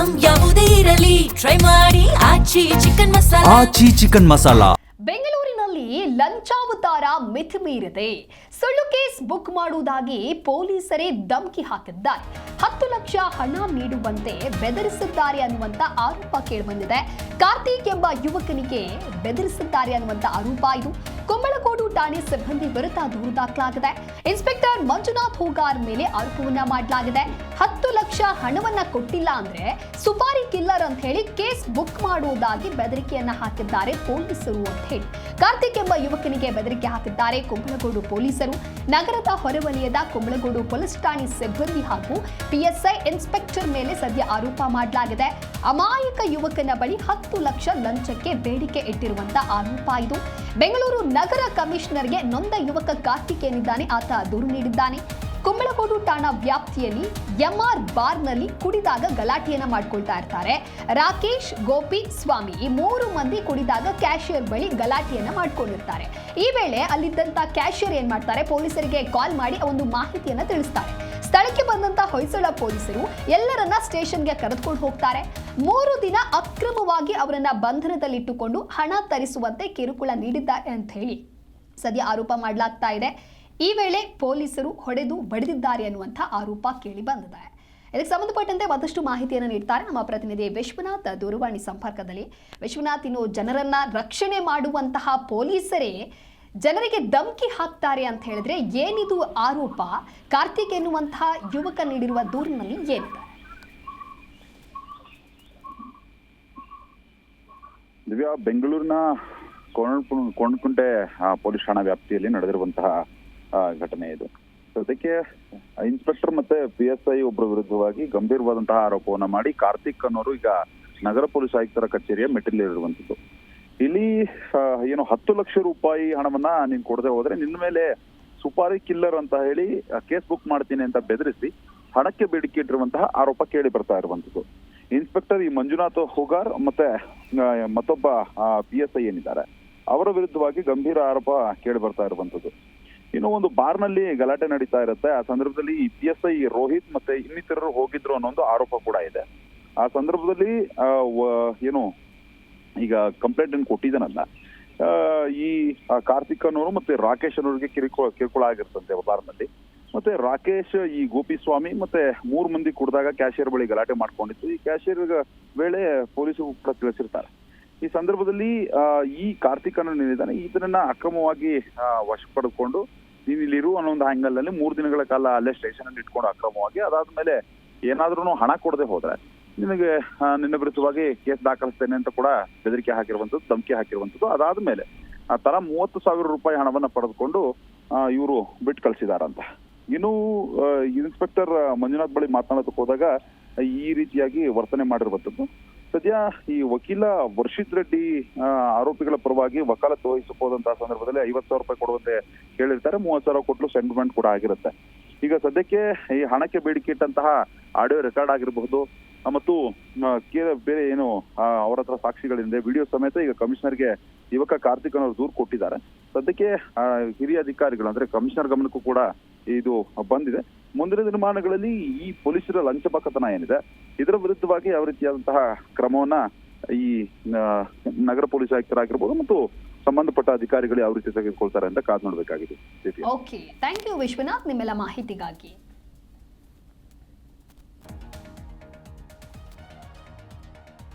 Item ಯಾವುದೇ ಇರಲಿ try ಮಾಡಿ ಆಚಿ ಚಿಕನ್ ಮಸಾಲಾ. ಆಚಿ ಚಿಕನ್ ಮಸಾಲಾ. ಬೆಂಗಳೂರಿನಲ್ಲಿ ಲಂಚಾವತಾರ ಮಿತಿ ಮೀರಿದೆ. ಸುಳ್ಳು ಕೇಸ್ ಬುಕ್ ಮಾಡುವುದಾಗಿ ಪೊಲೀಸರೇ ಧಮಕಿ ಹಾಕಿದ್ದಾರೆ. 10 ಲಕ್ಷ ಹಣ ನೀಡುವಂತೆ ಬೆದರಿಸಿದ್ದಾರೆ ಅನ್ನುವಂತ ಆರೋಪ ಕೇಳಿಬಂದಿದೆ. ಕಾರ್ತಿಕ್ ಎಂಬ ಯುವಕನಿಗೆ ಬೆದರಿಸಿದ್ದಾರೆ ಅನ್ನುವಂತ ಆರೋಪ ಇದು. ಕುಂಬಳಗೋಡು ಠಾಣೆ ಸಿಬ್ಬಂದಿ ವಿರುದ್ಧ ದೂರು ದಾಖಲಾಗಿದೆ. ಇನ್ಸ್ಪೆಕ್ಟರ್ ಮಂಜುನಾಥ್ ಹೂಗಾರ್ ಮೇಲೆ ಆರೋಪವನ್ನ ಮಾಡಲಾಗಿದೆ. 10 ಲಕ್ಷ ಹಣವನ್ನ ಕೊಟ್ಟಿಲ್ಲ ಅಂದ್ರೆ ಸುಪಾರಿ ಕಿಲ್ಲರ್ ಅಂತ ಹೇಳಿ ಕೇಸ್ ಬುಕ್ ಮಾಡುವುದಾಗಿ ಬೆದರಿಕೆಯನ್ನ ಹಾಕಿದ್ದಾರೆ ಪೊಲೀಸರು ಅಂತ ಹೇಳಿ ಕಾರ್ತಿಕ್ ಎಂಬ ಯುವಕನಿಗೆ ಬೆದರಿಕೆ ಹಾಕಿದ್ದಾರೆ ಕುಂಬಳಗೋಡು ಪೊಲೀಸರು. ನಗರದ ಹೊರವಲಯದ ಕುಂಬಳಗೋಡು ಪೊಲೀಸ್ ಠಾಣೆ ಸಿಬ್ಬಂದಿ ಹಾಗೂ ಪಿಎಸ್ಐ ಇನ್ಸ್ಪೆಕ್ಟರ್ ಮೇಲೆ ಸದ್ಯ ಆರೋಪ ಮಾಡಲಾಗಿದೆ. ಅಮಾಯಕ ಯುವಕನ ಬಳಿ 10 ಲಕ್ಷ ಲಂಚಕ್ಕೆ ಬೇಡಿಕೆ ಇಟ್ಟಿರುವಂತ ಆರೋಪ ಇದು. ಬೆಂಗಳೂರು ನಗರ ಕಮಿಷನರ್ಗೆ ನೊಂದ ಯುವಕ ಕಾರ್ತಿಕ್ ಏನಿದ್ದಾನೆ ಆತ ದೂರು ನೀಡಿದ್ದಾನೆ. ಕುಂಬಳಗೋಡು ಠಾಣಾ ವ್ಯಾಪ್ತಿಯಲ್ಲಿ ಎಂಆರ್ ಬಾರ್ನಲ್ಲಿ ಕುಡಿದಾಗ ಗಲಾಟೆಯನ್ನ ಮಾಡ್ಕೊಳ್ತಾ ಇರ್ತಾರೆ. ರಾಕೇಶ್, ಗೋಪಿ, ಸ್ವಾಮಿ ಈ 3 ಮಂದಿ ಕುಡಿದಾಗ ಕ್ಯಾಶಿಯರ್ ಬಳಿ ಗಲಾಟೆಯನ್ನ ಮಾಡ್ಕೊಂಡಿರ್ತಾರೆ. ಈ ವೇಳೆ ಅಲ್ಲಿದ್ದಂತ ಕ್ಯಾಶಿಯರ್ ಏನ್ ಮಾಡ್ತಾರೆ, ಪೊಲೀಸರಿಗೆ ಕಾಲ್ ಮಾಡಿ ಒಂದು ಮಾಹಿತಿಯನ್ನ ತಿಳಿಸ್ತಾರೆ. ಸ್ಥಳಕ್ಕೆ ಬಂದಂತ ಹೊಯ್ಸಳ ಪೊಲೀಸರು ಎಲ್ಲರನ್ನ ಸ್ಟೇಷನ್ಗೆ ಕರೆದುಕೊಂಡು ಹೋಗ್ತಾರೆ. 3 ದಿನ ಅಕ್ರಮವಾಗಿ ಅವರನ್ನ ಬಂಧನದಲ್ಲಿಟ್ಟುಕೊಂಡು ಹಣ ತರಿಸುವಂತೆ ಕಿರುಕುಳ ನೀಡಿದ್ದಾರೆ ಅಂತ ಹೇಳಿ ಸದ್ಯ ಆರೋಪ ಮಾಡಲಾಗ್ತಾ ಇದೆ. ಈ ವೇಳೆ ಪೊಲೀಸರು ಹೊಡೆದು ಬಡಿದಿದ್ದಾರೆ ಅನ್ನುವಂಥ ಆರೋಪ ಕೇಳಿ ಬಂದಿದೆ. ಇದಕ್ಕೆ ಸಂಬಂಧಪಟ್ಟಂತೆ ಮತ್ತಷ್ಟು ಮಾಹಿತಿಯನ್ನು ನೀಡ್ತಾರೆ ನಮ್ಮ ಪ್ರತಿನಿಧಿ ವಿಶ್ವನಾಥ್ ದೂರವಾಣಿ ಸಂಪರ್ಕದಲ್ಲಿ. ವಿಶ್ವನಾಥ್, ಇನ್ನು ಜನರನ್ನ ರಕ್ಷಣೆ ಮಾಡುವಂತಹ ಪೊಲೀಸರೇ ಜನರಿಗೆ ಧಮಕಿ ಹಾಕ್ತಾರೆ ಅಂತ ಹೇಳಿದ್ರೆ ಏನಿದು ಆರೋಪ? ಕಾರ್ತಿಕ್ ಎನ್ನುವಂತಹ ಯುವಕ ನೀಡಿರುವ ದೂರಿನಲ್ಲಿ ಏನಿದೆ? ದಿವ್ಯಾ, ಬೆಂಗಳೂರಿನ ಕೊಂಡ್ಕುಂಟೆ ಪೊಲೀಸ್ ಠಾಣಾ ವ್ಯಾಪ್ತಿಯಲ್ಲಿ ನಡೆದಿರುವಂತಹ ಘಟನೆ ಇದು. ಅದಕ್ಕೆ ಇನ್ಸ್ಪೆಕ್ಟರ್ ಮತ್ತೆ ಪಿಎಸ್ಐ ಒಬ್ಬರ ವಿರುದ್ಧವಾಗಿ ಗಂಭೀರವಾದಂತಹ ಆರೋಪವನ್ನ ಮಾಡಿ ಕಾರ್ತಿಕ್ ಅನ್ನೋರು ಈಗ ನಗರ ಪೊಲೀಸ್ ಆಯುಕ್ತರ ಕಚೇರಿಯ ಮೆಟ್ಟಿಲಿರುವಂತದ್ದು. ಇಲ್ಲಿ 10 ಲಕ್ಷ ರೂಪಾಯಿ ಹಣವನ್ನ ನೀನ್ ಕೊಡದೆ ಹೋದ್ರೆ ನಿನ್ನ ಮೇಲೆ ಸುಪಾರಿ ಕಿಲ್ಲರ್ ಅಂತ ಹೇಳಿ ಕೇಸ್ ಬುಕ್ ಮಾಡ್ತೀನಿ ಅಂತ ಬೆದರಿಸಿ ಹಣಕ್ಕೆ ಬೇಡಿಕೆ ಇಟ್ಟಿರುವಂತಹ ಆರೋಪ ಕೇಳಿ ಬರ್ತಾ ಇರುವಂತದ್ದು. ಇನ್ಸ್ಪೆಕ್ಟರ್ ಈ ಮಂಜುನಾಥ್ ಹುಗಾರ್ ಮತ್ತೆ ಮತ್ತೊಬ್ಬ ಪಿಎಸ್ಐ ಏನಿದ್ದಾರೆ ಅವರ ವಿರುದ್ಧವಾಗಿ ಗಂಭೀರ ಆರೋಪ ಕೇಳಿ ಬರ್ತಾ ಇರುವಂತದ್ದು. ಇನ್ನು ಒಂದು ಬಾರ್ನಲ್ಲಿ ಗಲಾಟೆ ನಡೀತಾ ಇರುತ್ತೆ. ಆ ಸಂದರ್ಭದಲ್ಲಿ ಈ ಪಿಎಸ್ಐ ರೋಹಿತ್ ಮತ್ತೆ ಇನ್ನಿತರರು ಹೋಗಿದ್ರು ಅನ್ನೋ ಒಂದು ಆರೋಪ ಕೂಡ ಇದೆ. ಆ ಸಂದರ್ಭದಲ್ಲಿ ಈಗ ಕಂಪ್ಲೇಂಟ್ ಅನ್ನು ಕೊಟ್ಟಿದ್ದಾನಲ್ಲ ಈ ಕಾರ್ತಿಕ್ ಅನ್ನೋರು ಮತ್ತೆ ರಾಕೇಶ್ ಅನ್ನೋರಿಗೆ ಕಿರುಕುಳ ಆಗಿರ್ತಂತೆ ಬಾರ್ನಲ್ಲಿ. ಮತ್ತೆ ರಾಕೇಶ್, ಈ ಗೋಪಿ ಸ್ವಾಮಿ ಮತ್ತೆ 3 ಮಂದಿ ಕುಡಿದಾಗ ಕ್ಯಾಶಿಯರ್ ಬಳಿ ಗಲಾಟೆ ಮಾಡ್ಕೊಂಡಿತ್ತು. ಈ ಕ್ಯಾಶಿಯರ್ ವೇಳೆ ಪೊಲೀಸರು ಕೂಡ ತಿಳಿಸಿರ್ತಾರೆ. ಈ ಸಂದರ್ಭದಲ್ಲಿ ಈ ಕಾರ್ತಿಕ್ ಅನ್ನೋ ಏನಿದ್ದಾನೆ ಈತನನ್ನ ಅಕ್ರಮವಾಗಿ ವಶ ಪಡೆದುಕೊಂಡು ನೀನ್ ಇಲ್ಲಿರು ಅನ್ನೋ ಒಂದು ಹ್ಯಾಂಗಲ್ ನಲ್ಲಿ 3 ದಿನಗಳ ಕಾಲ ಅಲ್ಲೇ ಸ್ಟೇಷನ್ ಅಲ್ಲಿ ಇಟ್ಕೊಂಡು ಅಕ್ರಮವಾಗಿ, ಅದಾದ್ಮೇಲೆ ಏನಾದ್ರೂ ಹಣ ಕೊಡದೆ ಹೋದ್ರೆ ನಿನಗೆ ನಿನ್ನ ವಿರುದ್ಧವಾಗಿ ಕೇಸ್ ದಾಖಲಿಸ್ತೇನೆ ಅಂತ ಕೂಡ ಬೆದರಿಕೆ ಹಾಕಿರುವಂತದ್ದು, ಧಮಕಿ ಹಾಕಿರುವಂತದ್ದು. ಅದಾದ್ಮೇಲೆ ತಲಾ 30,000 ರೂಪಾಯಿ ಹಣವನ್ನ ಪಡೆದುಕೊಂಡು ಇವರು ಬಿಟ್ಟು ಕಳಿಸಿದಾರಂತ. ಇನ್ನು ಇನ್ಸ್ಪೆಕ್ಟರ್ ಮಂಜುನಾಥ್ ಬಳಿ ಮಾತನಾಡೋದಕ್ಕೆ ಹೋದಾಗ ಈ ರೀತಿಯಾಗಿ ವರ್ತನೆ ಮಾಡಿರುವಂತದ್ದು. ಸದ್ಯ ಈ ವಕೀಲ ವರ್ಷಿತ್ ರೆಡ್ಡಿ ಆರೋಪಿಗಳ ಪರವಾಗಿ ವಕಾಲತ್ತು ವಹಿಸಿಕೊಂಡಂತಹ ಸಂದರ್ಭದಲ್ಲಿ 50,000 ರೂಪಾಯಿ ಕೊಡುವಂತೆ ಕೇಳಿರ್ತಾರೆ. 30,000 ಕೊಟ್ಟು ಸೆಂಟ್ಲ್ಮೆಂಟ್ ಕೂಡ ಆಗಿರುತ್ತೆ. ಈಗ ಸದ್ಯಕ್ಕೆ ಈ ಹಣಕ್ಕೆ ಬೇಡಿಕೆ ಇಟ್ಟಂತಹ ಆಡಿಯೋ ರೆಕಾರ್ಡ್ ಆಗಿರಬಹುದು ಮತ್ತು ಬೇರೆ ಏನು ಅವರ ಹತ್ರ ಸಾಕ್ಷಿಗಳಿಂದ ವಿಡಿಯೋ ಸಮೇತ ಈಗ ಕಮಿಷನರ್ಗೆ ಯುವಕ ಕಾರ್ತಿಕ್ ಅನ್ನೋರು ದೂರು ಕೊಟ್ಟಿದ್ದಾರೆ. ಸದ್ಯಕ್ಕೆ ಹಿರಿಯ ಅಧಿಕಾರಿಗಳು ಅಂದ್ರೆ ಕಮಿಷನರ್ ಗಮನಕ್ಕೂ ಕೂಡ ಇದು ಬಂದಿದೆ. ಮುಂದಿನ ದಿನಮಾನಗಳಲ್ಲಿ ಈ ಪೊಲೀಸರ ಲಂಚಬಾಕತನ ಏನಿದೆ ಇದರ ವಿರುದ್ಧವಾಗಿ ಯಾವ ರೀತಿಯಾದಂತಹ ಕ್ರಮವನ್ನ ಈ ನಗರ ಪೊಲೀಸ್ ಆಯುಕ್ತರಾಗಿರ್ಬೋದು ಮತ್ತು ಸಂಬಂಧಪಟ್ಟ ಅಧಿಕಾರಿಗಳು ಯಾವ ರೀತಿ ತೆಗೆದುಕೊಳ್ತಾರೆ ಅಂತ ಕಾದು ನೋಡ್ಬೇಕಾಗಿದೆ. ಓಕೆ, ಥ್ಯಾಂಕ್ ಯು ವಿಶ್ವನಾಥ್ ನಿಮ್ಮೆಲ್ಲ ಮಾಹಿತಿಗಾಗಿ.